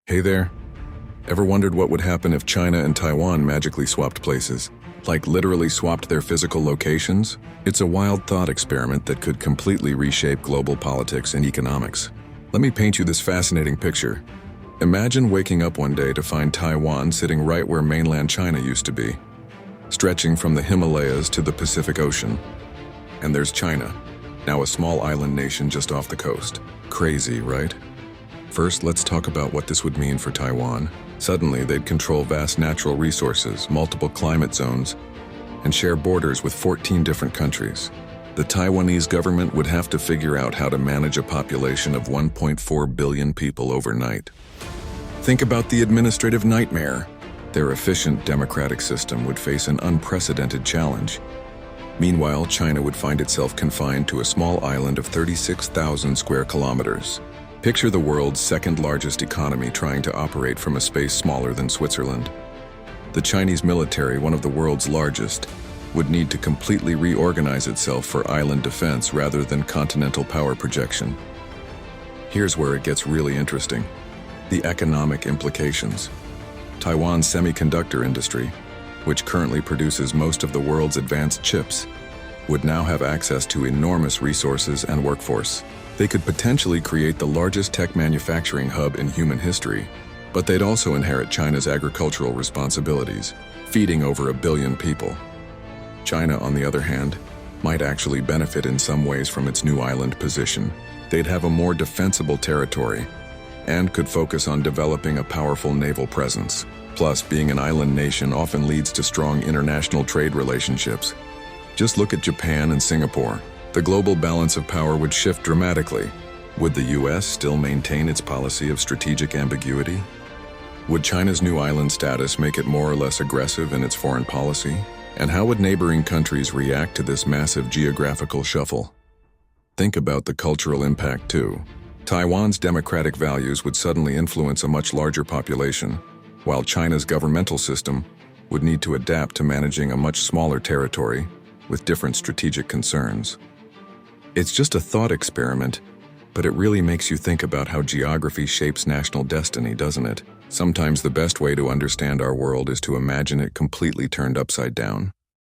Hey there. Ever wondered what would happen if China and Taiwan magically swapped places? Like literally swapped their physical locations? It's a wild thought experiment that could completely reshape global politics and economics. Let me paint you this fascinating picture. Imagine waking up one day to find Taiwan sitting right where mainland China used to be, stretching from the Himalayas to the Pacific Ocean. And there's China, now a small island nation just off the coast. Crazy, right? First, let's talk about what this would mean for Taiwan. Suddenly, they'd control vast natural resources, multiple climate zones, and share borders with 14 different countries. The Taiwanese government would have to figure out how to manage a population of 1.4 billion people overnight. Think about the administrative nightmare. Their efficient democratic system would face an unprecedented challenge. Meanwhile, China would find itself confined to a small island of 36,000 square kilometers. Picture the world's second-largest economy trying to operate from a space smaller than Switzerland. The Chinese military, one of the world's largest, would need to completely reorganize itself for island defense rather than continental power projection. Here's where it gets really interesting: the economic implications. Taiwan's semiconductor industry, which currently produces most of the world's advanced chips, would now have access to enormous resources and workforce. They could potentially create the largest tech manufacturing hub in human history, but they'd also inherit China's agricultural responsibilities, feeding over 1 billion people. China, on the other hand, might actually benefit in some ways from its new island position. They'd have a more defensible territory and could focus on developing a powerful naval presence. Plus, being an island nation often leads to strong international trade relationships. Just look at Japan and Singapore. The global balance of power would shift dramatically. Would the US still maintain its policy of strategic ambiguity? Would China's new island status make it more or less aggressive in its foreign policy? And how would neighboring countries react to this massive geographical shuffle? Think about the cultural impact too. Taiwan's democratic values would suddenly influence a much larger population, while China's governmental system would need to adapt to managing a much smaller territory with different strategic concerns. It's just a thought experiment, but it really makes you think about how geography shapes national destiny, doesn't it? Sometimes the best way to understand our world is to imagine it completely turned upside down.